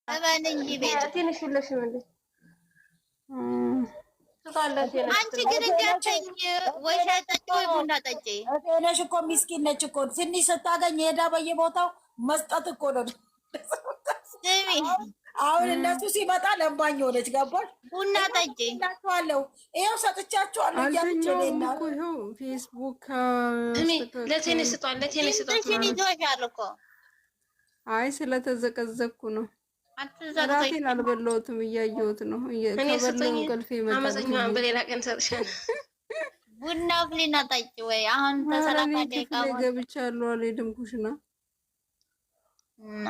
እመን እንጂ ቤት ትንሽ የለሽም እንዴ? አንቺ ግን እንዳትተኝ ወይ ሻይ ጠጪ ወይ ቡና ጠጪ። ነሽ እኮ ሚስኪን ነች እኮ ትንሽ ስታገኝ ሄዳ በየቦታው መስጠት እኮ ነው። ስሚ አሁን እነሱ ሲመጣ ለምባኝ ሆነች። ገባሽ? ቡና ጠጪ ላችኋለሁ። ይኸው ሰጥቻችኋለሁ። አልተኛውም እኮ ይኸው ፌስቡክ ለቴኔ ስጧል፣ ለቴኔ ስጧል። ይዞሻል እኮ። አይ ስለተዘቀዘቅኩ ነው። ራቴን አልበላሁትም፣ እያየሁት ነው። ከበላሁ እንቅልፌ ይመጣል። አመፀኛዋን በሌላ ቀን ሰጥሻለሁ። ቡና ፍሊና ጠጪ ወይ አሁን ተሰላም ደቂቃ ገብቻለሁ። አልሄድም ኩሽና።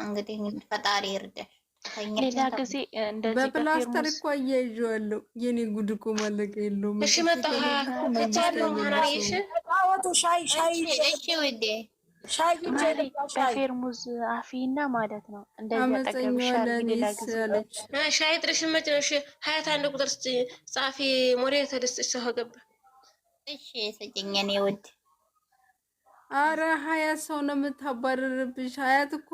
እንግዲህ ፈጣሪ ይርዳሽ። ሌላ ጊዜ እንደዚህ በፕላስተር እኮ አያይዤዋለሁ። የኔ ጉድ እኮ ማለቀ የለውም። እሺ መጣሁ ከቻለው ማናሪሽ ታወቱ ሻይ እሺ ውዴ በፌርሙዝ አፊና ማለት ነው። እንደዚህ አጠገብሻል። ሌላ ጊዜ ሻይ ጥርሽ መጭ ነው። እሺ 21 ቁጥር ጻፊ ሞሬ ተደስተሽ ሰው ገባ። እሺ ሰጭኝ እኔ ውድ። አረ 20 ሰው ነው የምታባረርብሽ። 20 እኮ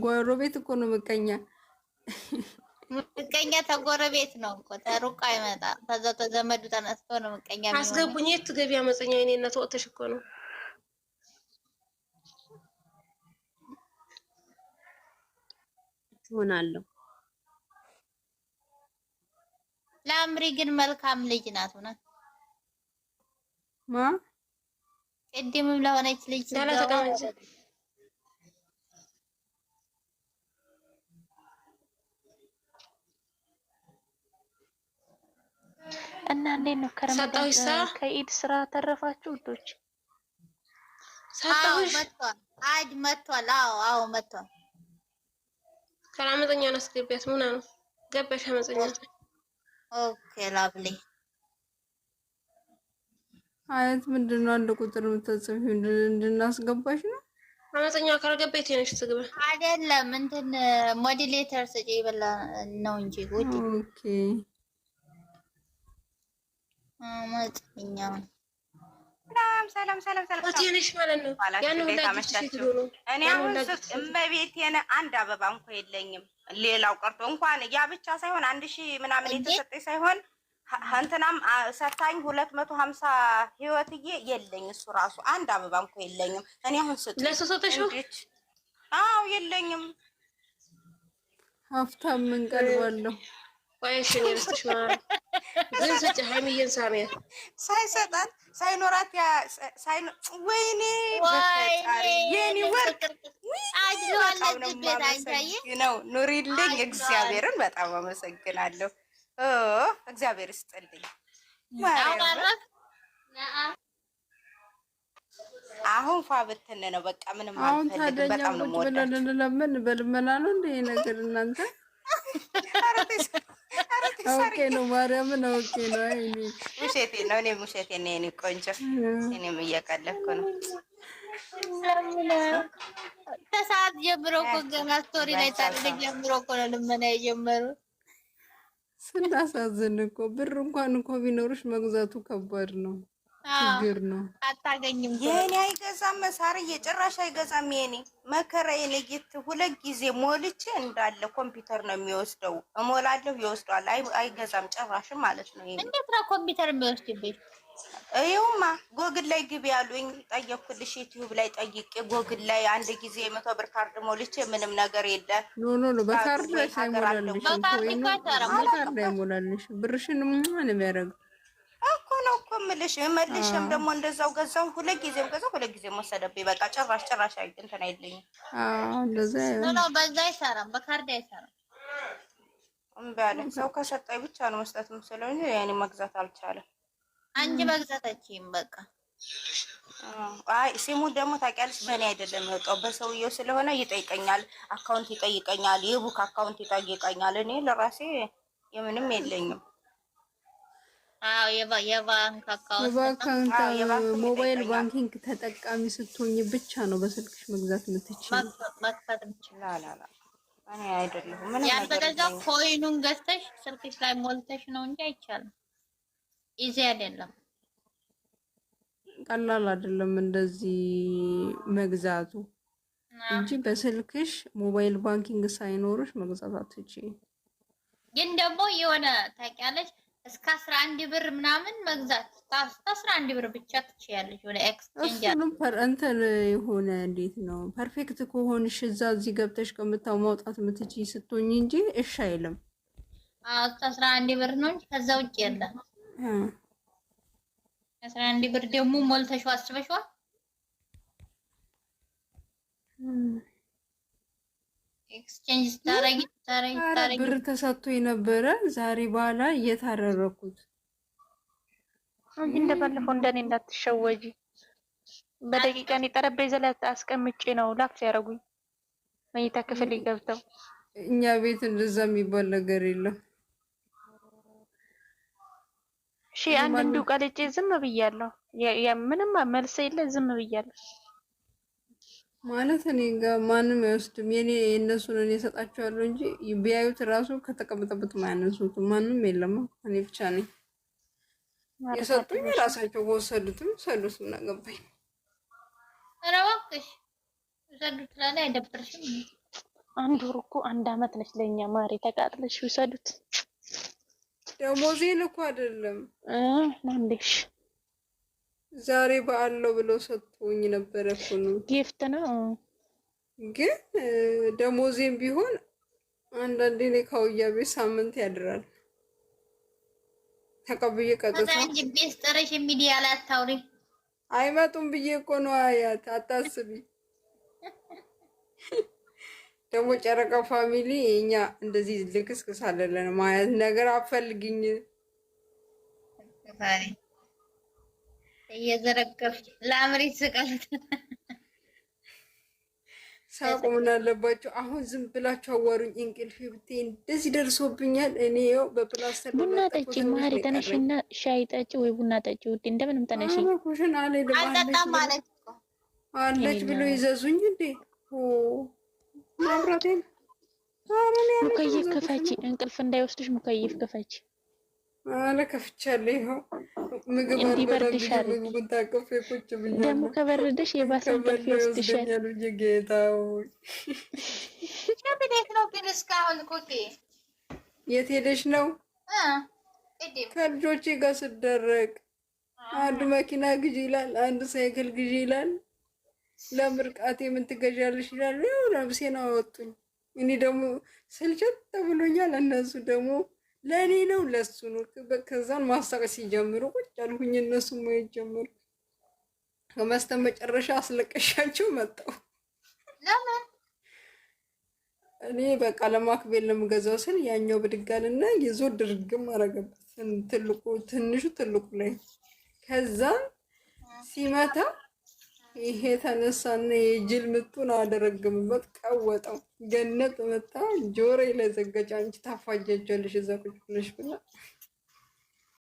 ጎረቤት እኮ ነው ምቀኛ። ምቀኛ ተጎረቤት ነው እኮ ተሩቅ አይመጣ። ተዛው ተዘመዱ ተነስቶ ነው ምቀኛ። አስገቡኝ። የት ገቢ አመፀኛ እኔ እና ተወጥተሽ እኮ ነው። ሆናለሁ። ለአምሪ ግን መልካም ልጅ ናት። ሆነ ማ ቅድምም ለሆነች ልጅ እና እንዴት ነው ከረመዳን ከኢድ ስራ ተረፋችሁ ውዶች? ሰጣሁሽ መጥቷል። አዎ መጥቷል። ከራመፀኛ ነው አስገቢያት። ምን ነው ገባሽ? አመፀኛ ኦኬ ላቭሊ። አያት ምንድነው አንድ ቁጥር የምትጽፊው እንድናስገባሽ ነው? አመፀኛ ካልገባች ትንሽ ትግባ አይደለም እንትን ሞዲሌተር ስጪ ይበላ ነው እንጂ ጉድ። ኦኬ አመፀኛ ሰላም ትንሽ ማለት ነው። ያን ሁሉ አመሻችሁ። እኔ አሁን እመቤቴን አንድ አበባ እንኳን የለኝም። ሌላው ቀርቶ እንኳን ያ ብቻ ሳይሆን 1000 ምናምን የተሰጠኝ ሳይሆን እንትናም ሰታኝ 250 ህይወትዬ የለኝ። እሱ ራሱ አንድ አበባ እንኳን የለኝም። እኔ አሁን ለሰሰተሽው? አዎ የለኝም። ሀብታም ምን ቀርባለሁ ወይሽ ነው ልስትሽ ማለት ግን ስጭ ሃይሚዬን ሳሚያ ሳይሰጣት ሳይኖራት ያ ወይኔ በፈጣሪ የኔ ወርቅ ነው። ኑሪልኝ። እግዚአብሔርን በጣም አመሰግናለሁ። እግዚአብሔር ይስጥልኝ። አሁን ፋብትን ነው በቃ ምንም አልፈልግም። በጣም ነው ሞት ለምን በልመና ነው እንደ ነገር እናንተ ኦኬ ነው ማርያምን ኦኬ ነው። አይኔ ውሸቴ ነው። እኔ ውሸቴ ነው። እኔ ቆንጆ እኔም እየቀለድኩ ነው። ከሰዓት ጀምሮ እኮ ገና ስቶሪ ላይ ታድርግ ጀምሮ እኮ ነው ልመና የጀመሩት። ስናሳዝን እኮ ብር እንኳን እኮ ቢኖርሽ መግዛቱ ከባድ ነው፣ ችግር ነው። አታገኝም። የኔ አይገዛም፣ መሳርዬ ጭራሽ አይገዛም። የኔ መከራ የኔ ጌት 2 ጊዜ ሞልቼ እንዳለ ኮምፒውተር ነው የሚወስደው። እሞላለሁ ይወስዷል። አይገዛም ጭራሽ ማለት ነው። የኔ እንዴት ነው ኮምፒውተር የሚወስድብኝ? ይኸውማ ጎግል ላይ ግቢ ያሉኝ ጠየኩልሽ። ዩቲዩብ ላይ ጠይቄ ጎግል ላይ አንድ ጊዜ 100 ብር ካርድ ሞልቼ ምንም ነገር የለ። ኖ በካርድ ላይ ሳይሞላልሽ በካርድ አይሞላልሽ። ብርሽን ምን የሚያደርገው እኮ ነው እኮ የምልሽ። መልሽም ደግሞ እንደዛው ገዛው 2 ጊዜም ገዛው 2 ጊዜም ወሰደብኝ። በቃ ጭራሽ እንትን አይልኝም። እንደዛ ነው። በዛ አይሰራም፣ በካርድ አይሰራም። እምባለ ሰው ከሰጠኝ ብቻ ነው መስጠት የምችለው እንጂ ያኔ መግዛት አልቻለም። አንቺ መግዛታችሁም በቃ አይ ሲሙ ደግሞ ታውቂያለሽ፣ በእኔ አይደለም የወጣው በሰውየው ስለሆነ ይጠይቀኛል። አካውንት ይጠይቀኛል፣ የቡክ አካውንት ይጠይቀኛል። እኔ ለራሴ የምንም የለኝም። አዎ የባንክ አካውንት ሞባይል ባንኪንግ ተጠቃሚ ስትሆኝ ብቻ ነው በስልክሽ መግዛት የምትችይው። መክፈት እንችላለን። እኔ አይደለሁም ምን ያልተገዛ ኮይኑን ገዝተሽ ስልክሽ ላይ ሞልተሽ ነው እንጂ አይቻልም። ኢዚ አይደለም፣ ቀላል አይደለም እንደዚህ መግዛቱ። እንጂ በስልክሽ ሞባይል ባንኪንግ ሳይኖርሽ መግዛት አትችይም። ግን ደግሞ የሆነ ታውቂያለሽ እስከ 11 ብር ምናምን መግዛት እስከ 11 ብር ብቻ ትችያለሽ። ወደ ኤክስቼንጅ እንትን የሆነ እንዴት ነው ፐርፌክት ከሆንሽ እዚህ ገብተሽ ከምታው ማውጣት የምትችይ ስትሆኝ እንጂ እሺ አይልም። እስከ 11 ብር ነው እንጂ ከዛ ውጭ የለም። 11 ብር ደግሞ ሞልተሽ አስበሽዋል። ኤክስቼንጅ ታረጊ ብር ተሰጥቶ የነበረ ዛሬ በኋላ እየታረረኩት አንቺ እንደባለፈው እንደኔ እንዳትሸወጂ። በደቂቃ እኔ ጠረጴዛ ላይ አስቀምጬ ነው ላክ ያረጉኝ መኝታ ክፍል ገብተው። እኛ ቤት እንደዛ የሚባል ነገር የለም። እሺ አንድ እንዲሁ ቀልጬ ዝም ብያለሁ። ምንም መልስ የለ ዝም ብያለሁ። ማለት እኔ ጋር ማንም አይወስድም። የእነሱን እኔ እሰጣቸዋለሁ እንጂ ቢያዩት ራሱ ከተቀመጠበት ማያነሱት ማንም የለም። እኔ ብቻ ነኝ የሰጡኝ። ራሳቸው ወሰዱትም ሰዱትም ነገባኝ። ኧረ እባክሽ ወሰዱት ላይ አይደብርሽም? አንድ ወር እኮ 1 አመት ነች ለኛ ማሪ። ተቃጥለሽ ወሰዱት። ደሞዜን እኮ አይደለም ናንዴሽ ዛሬ በዓል ነው ብለው ሰጥቶኝ ነበር እኮ ነው። ጊፍት ነው ግን ደሞዜም ቢሆን አንዳንዴ ነው ካውያ ቤት ሳምንት ያድራል። ተቀብዬ ቀጥታ እንጂ ቤስተረሽ ሚዲያ ላይ አታውሪ። አይመጡም ብዬ እኮ ነው። አያት አታስቢ። ደግሞ ጨረቃ ፋሚሊ እኛ እንደዚህ ልክስክስ አይደለም። ማያት ነገር አፈልግኝ ፈሪ እየዘረገፍሽ ለአምሪት ስቀልት ሳቆምን አለባቸው። አሁን ዝም ብላችሁ አዋሩኝ። እንቅልፍ ብቴ እንደዚህ ደርሶብኛል። እኔ ያው በፕላስተር ቡና ጠጪ ማሪ፣ ተነሽና ሻይ ጠጪ ወይ ቡና ጠጪ ውዴ፣ እንደምንም ተነሽ። ኩሽን አለች ብሎ ይዘዙኝ እንዴ? ማብራቴን ሙከይፍ ክፈቺ፣ እንቅልፍ እንዳይወስድሽ ሙከይፍ ክፈቺ። አለ ከፍቻለሁ። ይኸው ምግብ እንዲበርድሻል። ምግቡን ታቅፌ ቁጭ ብያለሁ። ደግሞ ከበረደሽ የባሰ እንቅልፍ ይወስድሻል። ጌታው ሸብዴት ነው ግን እስካሁን ኮቴ የት ሄደሽ ነው? ከልጆቼ ጋር ስደረግ አንዱ መኪና ግዢ ይላል፣ አንዱ ሳይክል ግዢ ይላል። ለምርቃቴ ምን ትገዣለሽ ይላል። ያው ለብሴን አወጡኝ። እኔ ደግሞ ስልቸት ብሎኛል። እነሱ ደግሞ ለእኔ ነው ለሱ ነው። ከዛን ማስታወቅ ሲጀምሩ ቁጭ አልኩኝ። እነሱ ማየት ጀመሩ። ከመስተመጨረሻ አስለቀሻቸው መጣሁ። ለምን እኔ በቃ ለማክቤል ለምገዛው ስል ያኛው ብድጋልና ይዞ ድርግም አረገበት። ትንሹ ትልቁ ላይ ከዛ ሲመታ ይሄ ተነሳና የጅል ምቱን አደረገምበት። ቀወጠው። ገነት መጣ ጆሮዬ ላይ ዘገች። አንቺ ታፋጃጃለሽ እዛ ቁጭ ብለሽ ብላ